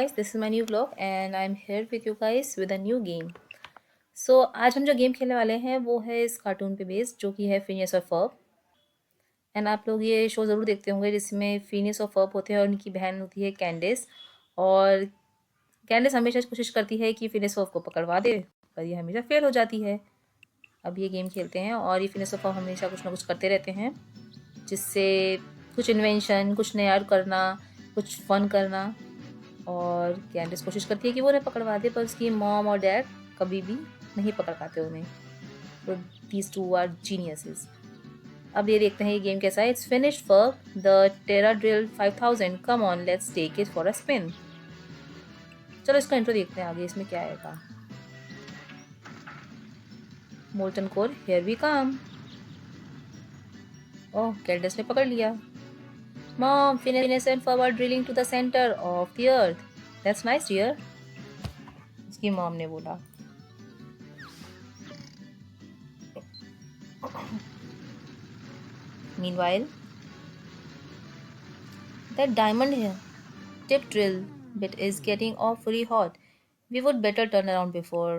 Guys, this is my new vlog and I'm here with you guys with a new game. So आज हम जो game खेलने वाले हैं वो है इस कार्टून पे बेस्ड जो कि है फिनियस और फर्ब। एंड आप लोग ये शो ज़रूर देखते होंगे जिसमें फिनियस और फर्ब होते हैं और उनकी बहन होती है कैंडिस। और कैंडिस हमेशा कोशिश करती है कि फिनियस और फर्ब को पकड़वा दे, पर ये हमेशा फेल हो जाती है। अब ये गेम खेलते हैं और ये फिनियस और फर्ब हमेशा कुछ ना कुछ करते रहते हैं जिससे कुछ इन्वेंशन, कुछ नया करना, कुछ फन करना। और कैंडिस कोशिश करती है कि वो उन्हें पकड़वा दे, पर उसकी मॉम और डैड कभी भी नहीं पकड़ पाते उन्हें। तो दीज टू आर जीनियसेस। अब ये देखते हैं ये गेम कैसा है। It's finished for the Terra Drill 5000। Come on, let's take it for a spin. चलो इसका इंट्रो देखते हैं, आगे इसमें क्या आएगा। Molten core, here we come. Oh, Candace ने पकड़ लिया। Mom, Phineas and forward drilling to the centre of the earth. That's nice dear, उसकी मॉम ने बोला। Meanwhile, that diamond here tip drill bit is getting awfully hot. We would better turn around before.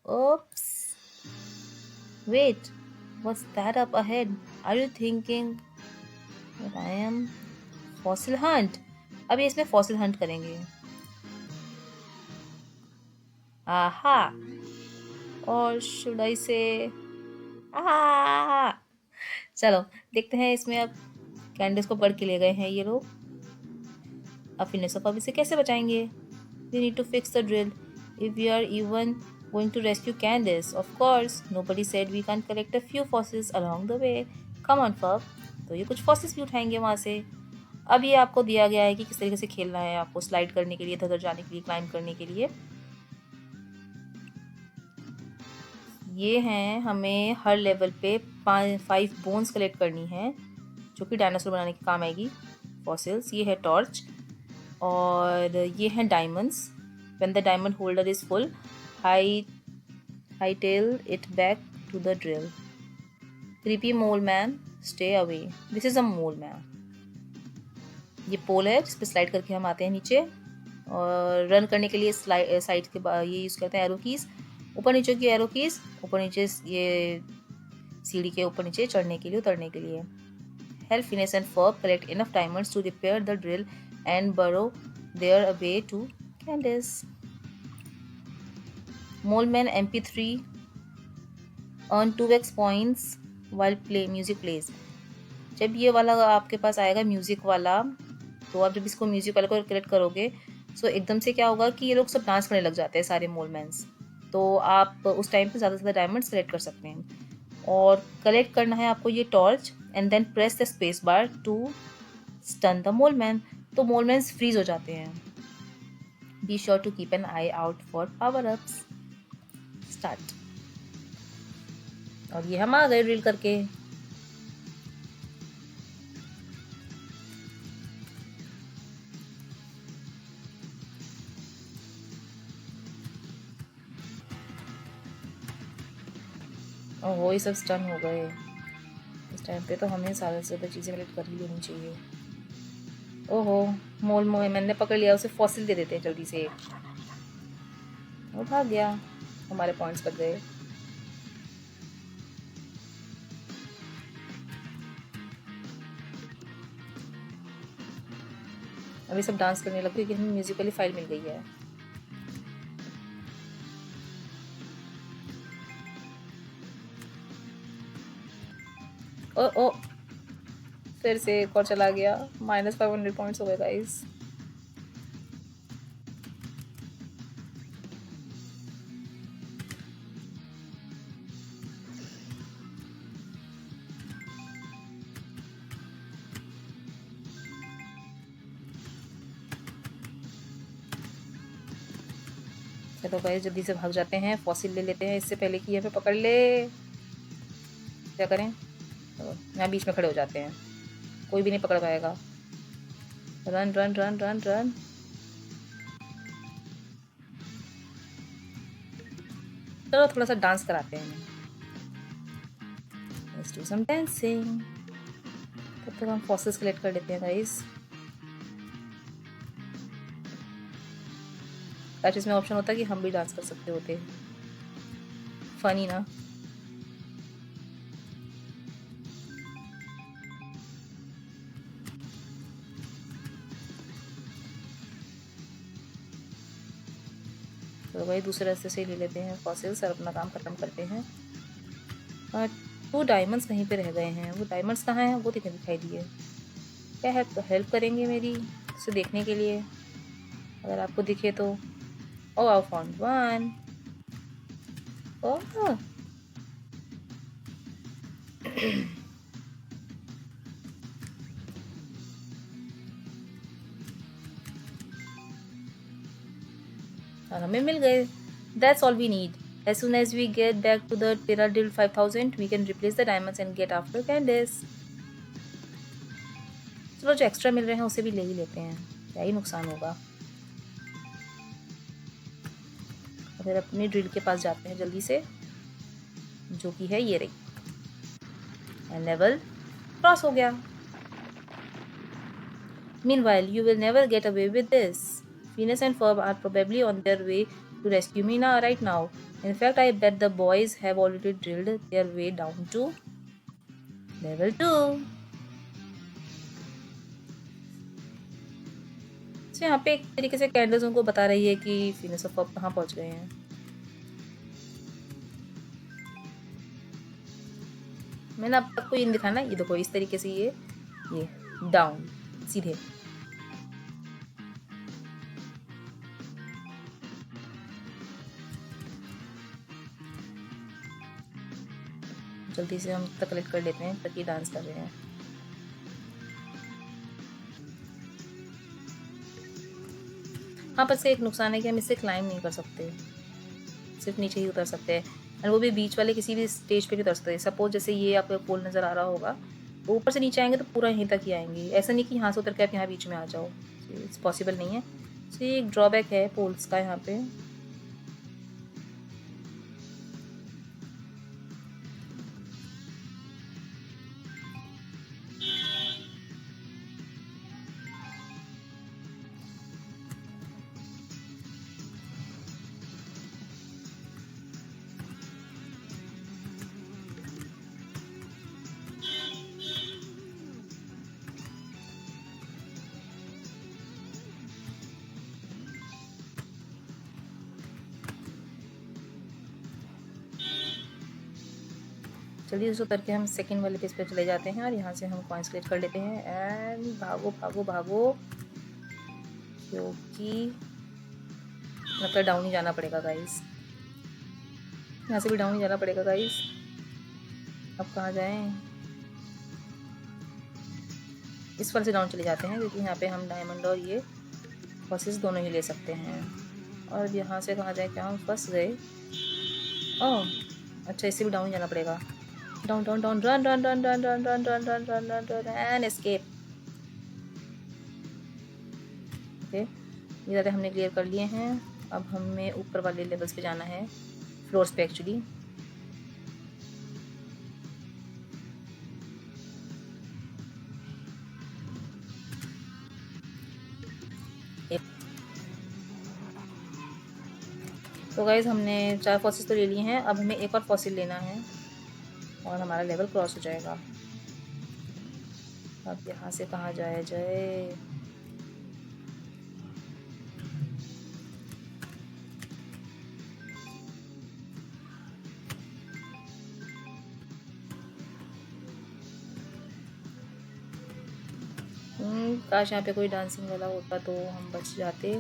Oops. Wait, what's that up ahead? Are you thinking that I am fossil hunt? अब ये इसमें fossil hunt करेंगे। आहा, और should I say आहा। चलो देखते हैं इसमें अब कैंडिस को पढ़ के ले गए हैं ये लोग। अब फिनिश अब इसे कैसे बचाएंगे? We need to fix the drill if we are even going to rescue Candace. Of course, nobody said we can't collect a few fossils along the way. Come on, Fub. तो ये कुछ fossils भी उठाएंगे वहाँ से। अब ये आपको दिया गया है कि किस तरीके से खेलना है आपको, स्लाइड करने के लिए, इधर उधर जाने के लिए, क्लाइंब करने के लिए। ये हैं, हमें हर लेवल पे 5 बोन्स कलेक्ट करनी है जो कि डायनासोर बनाने के काम आएगी, फॉसिल्स। ये है टॉर्च और ये हैं diamonds. When the diamond holder is full, hightail it back to the drill. Creepy mole man, stay away. This is a mole man. ये पोल है जिस पे स्लाइड करके हम आते हैं नीचे, और रन करने के लिए साइड के ये यूज़ करते हैं एरो कीज़, ऊपर नीचे की एरो कीज़, ऊपर नीचे ये सीढ़ी के ऊपर नीचे चढ़ने के लिए, उतरने के लिए। Help Phineas and Ferb collect enough diamonds to repair the drill and burrow their way to Candace. Moleman MP3 earn 2x points while music plays. जब ये वाला आपके पास आएगा म्यूज़िक वाला, तो आप जब इसको म्यूज़िक वाले को कलेक्ट करोगे तो एकदम से क्या होगा कि ये लोग सब डांस करने लग जाते हैं सारे मोलमैन्स। तो आप उस टाइम पे ज़्यादा से ज़्यादा डायमंड्स कलेक्ट कर सकते हैं। और कलेक्ट करना है आपको ये torch and then press the space bar to stun the moleman. तो मोलमैन्स फ्रीज हो जाते हैं। Be sure to keep an eye out for power ups. Start. और ये हम आ गए ड्रिल करके। ओहो, ये सब स्टन हो गए। इस टाइम पे तो हमें सारे से ज़्यादा चीज़ें कलेक्ट कर ही लेनी चाहिए। ओहो, मैंने पकड़ लिया, उसे फॉसिल दे देते हैं जल्दी से। वो भाग गया, हमारे पॉइंट्स बच गए। अभी सब डांस करने लग गए कि हमें म्यूजिकली फाइल मिल गई है। ओ ओ, फिर से एक और चला गया। -500 पॉइंट्स हो गए गाइस। चलो गाइस जल्दी से भाग जाते हैं, फॉसिल ले लेते हैं इससे पहले कि ये हमें पकड़ ले। क्या करें? तो यहाँ बीच में खड़े हो जाते हैं, कोई भी नहीं पकड़ पाएगा। Run run run run run. चलो थोड़ा सा डांस कराते हैं। Let's do some dancing. तब तक हम फॉसिल्स कलेक्ट कर लेते हैं गाइस। काश इसमें ऑप्शन होता कि हम भी डांस कर सकते होते। फनी ना। तो भाई दूसरे रास्ते से ले लेते हैं फॉसिल्स और अपना काम ख़त्म करते हैं। और 2 डायमंड्स कहीं पे रह गए हैं, वो डायमंड्स कहाँ हैं वो दिखाई दिए। क्या हेल्प करेंगे मेरी उसे देखने के लिए, अगर आपको दिखे तो। ओ आई फाउंड वन। ओह और हमें मिल गए। That's all we need. As soon as we get back to the Terradil 5000, we can replace the diamonds and get after Candice. चलो जो एक्स्ट्रा मिल रहे हैं उसे भी ले ही लेते हैं, क्या ही नुकसान होगा। फिर अपनी ड्रिल के पास जाते हैं जल्दी से, जो कि है ये रही। एंड लेवल क्रॉस हो गया। Meanwhile, you will never get away with this. Phineas and Ferb are probably on their way to rescue Mina right now. In fact, I bet the boys have already drilled their way down to level 2. तो यहाँ पे एक तरीके से candles उनको बता रही है कि फिनिस और फर्ब कहाँ पहुँच गए हैं। मैंने अब तक को ये दिखाना, ये देखो इस तरीके से ये डाउन सीधे। जल्दी से हम तक कलेक्ट कर लेते हैं ताकि डांस कर रहे हैं। हाँ पर से एक नुकसान है कि हम इससे क्लाइंब नहीं कर सकते, सिर्फ नीचे ही उतर सकते हैं, और वो भी बीच वाले किसी भी स्टेज पे नहीं उतर सकते। सपोज जैसे ये आपको पोल नज़र आ रहा होगा, तो ऊपर से नीचे आएंगे तो पूरा यहीं तक ही आएंगे, ऐसा नहीं कि यहाँ से उतर के आप यहाँ बीच में आ जाओ, इट्स पॉसिबल नहीं है। तो ये एक ड्रॉबैक है पोल्स का यहाँ पे। जल्दी उसको करके हम सेकंड वाले पेज पे चले जाते हैं और यहाँ से हम कॉइन्स कलेक्ट कर लेते हैं। एंड भागो भागो भागो, क्योंकि मतलब डाउन ही जाना पड़ेगा गाइस, यहाँ से भी डाउन ही जाना पड़ेगा गाइस। अब कहाँ जाएं, इस वाले से डाउन चले जाते हैं क्योंकि यहाँ पे हम डायमंड और ये फॉसिल्स दोनों ही ले सकते हैं। और यहाँ से कहाँ जाए, क्या हम फंस गए। ओह अच्छा, इससे भी डाउन ही जाना पड़ेगा। Down down down, run run run run run run run run run run run and escape. Okay, ये ज़्यादा हमने क्लियर कर लिए हैं। अब हमें ऊपर वाले लेवल्स पे जाना है, फ्लोर्स पे एक्चुअली। तो गाइज हमने 4 फॉसिल्स तो ले लिए हैं, अब हमें एक और फॉसिल लेना है और हमारा लेवल क्रॉस हो जाएगा। अब यहाँ से कहाँ जाया जाए, काश यहाँ पे कोई डांसिंग वाला होता तो हम बच जाते।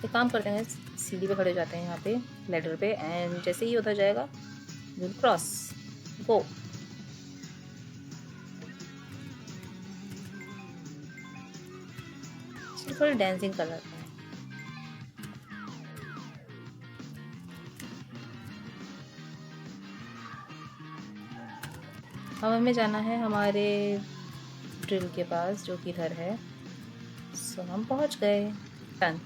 एक काम करते हैं, सीढ़ी पे खड़े हो जाते हैं यहाँ पे लैडर पे, एंड जैसे ही उधर जाएगा विल क्रॉस गो। थोड़ी डांसिंग कर लेते हैं। अब हमें जाना है हमारे ड्रिल के पास जो कि इधर है। सो हम पहुंच गए। डन।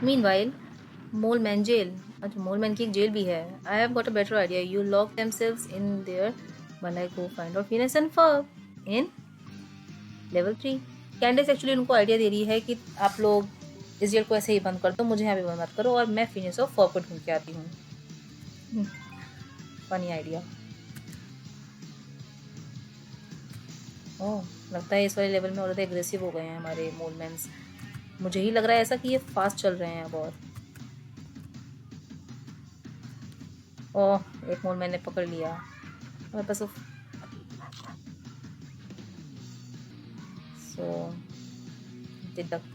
मीनवाइल मोलमैन जेल, अच्छा मोलमैन की एक जेल भी है। I have got a better idea, you lock themselves in there when I go find out Phineas and Ferb in level 3। Candace actually उनको आइडिया दे रही है कि आप लोग इस जेल को ऐसे ही बंद कर दो, मुझे यहाँ पे बंद मत करो, और मैं फिनिश ऑफ फर को ढूंढ के आती हूँ। Funny idea. ओह, लगता है इस वाले लेवल में और ज़्यादा एग्रेसिव हो गए हैं हमारे मोलमेंस। मुझे ही लग रहा है ऐसा कि ये फास्ट चल रहे हैं अब। और ओह, एक मोल मैंने पकड़ लिया। मेरे पास सो डिडक्ट।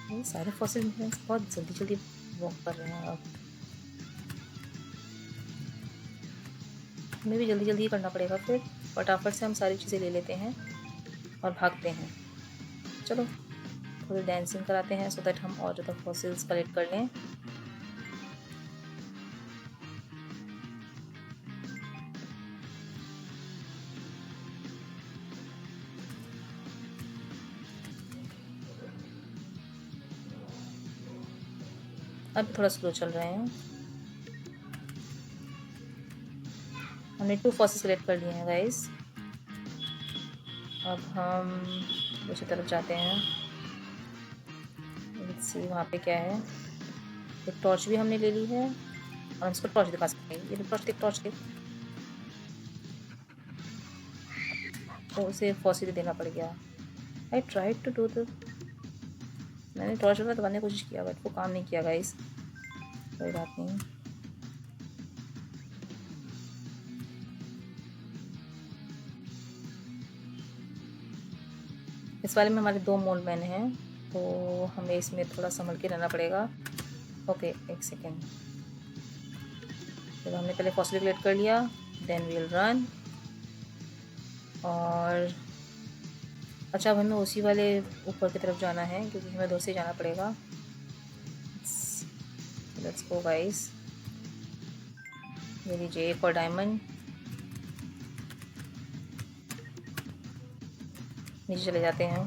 ये सारे फॉसिल बहुत जल्दी जल्दी वॉक कर रहे हैं अब। हमें भी जल्दी जल्दी करना पड़ेगा फिर। फटाफट से हम सारी चीज़ें ले लेते हैं और भागते हैं। चलो थोड़ी डांसिंग कराते हैं सो दैट हम और ज़्यादा फॉसिल्स कलेक्ट कर लें। अब थोड़ा स्लो चल रहे हैं। हमने 2 फॉसिल्स कलेक्ट कर लिए हैं गाइस। अब हम दूसरी तरफ जाते हैं। लेट्स सी वहाँ पे क्या है। एक टॉर्च भी हमने ले ली है और हम इसको टॉर्च दिखा सकते हैं। ये टॉर्च देख, टॉर्च देख। तो उसे फॉसिल देना पड़ गया। I tried to do the, मैंने टॉर्च वाला दबाने की कोशिश किया बट वो काम नहीं किया गाइस। कोई बात नहीं। इस वाले में हमारे 2 मोल मैन हैं तो हमें इसमें थोड़ा संभल के रहना पड़ेगा। ओके, एक सेकेंड। तो हमने पहले फॉसिल कलेक्ट कर लिया, देन वील रन। और अच्छा, अब हमें उसी वाले ऊपर की तरफ जाना है क्योंकि हमें दूर से जाना पड़ेगा। Let's go guys. ये लीजिए एक और डायमंड। नीचे चले जाते हैं।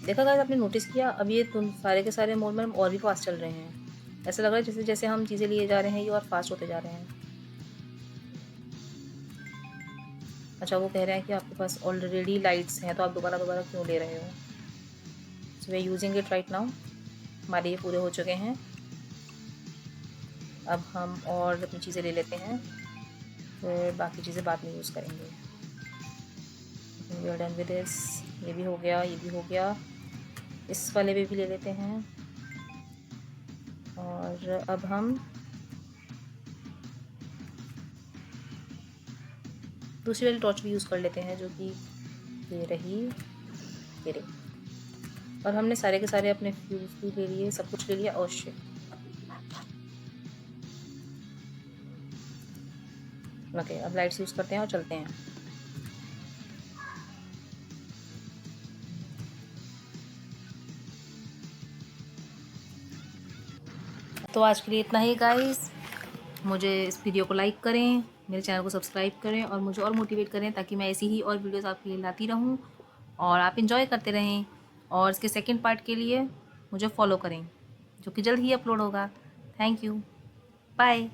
देखा गाइस, आपने नोटिस किया अब ये तुम सारे के सारे मोड में हम और भी फास्ट चल रहे हैं। ऐसा लग रहा है जैसे जैसे हम चीज़ें लिए जा रहे हैं ये और फास्ट होते जा रहे हैं। अच्छा, वो कह रहे हैं कि आपके पास ऑलरेडी लाइट्स हैं तो आप दोबारा दोबारा क्यों ले रहे हो। So we are using it right now. हमारे ये पूरे हो चुके हैं। अब हम और अपनी चीज़ें ले लेते हैं, फिर बाकी चीज़ें बाद में यूज़ करेंगे। We are done with this. ये भी हो गया, ये भी हो गया। इस वाले पे भी ले लेते हैं। और अब हम दूसरी वाली टॉर्च भी यूज़ कर लेते हैं जो कि ये रही, ये रही। और हमने सारे के सारे अपने फ्यूज़ भी ले लिए, सब कुछ ले लिया। और शिट, ओके, अब लाइट्स यूज़ करते हैं और चलते हैं। तो आज के लिए इतना ही गाइस। मुझे इस वीडियो को लाइक करें, मेरे चैनल को सब्सक्राइब करें और मुझे और मोटिवेट करें ताकि मैं ऐसी ही और वीडियोस आपके लिए लाती रहूं और आप इंजॉय करते रहें। और इसके सेकंड पार्ट के लिए मुझे फॉलो करें जो कि जल्द ही अपलोड होगा। Thank you, bye.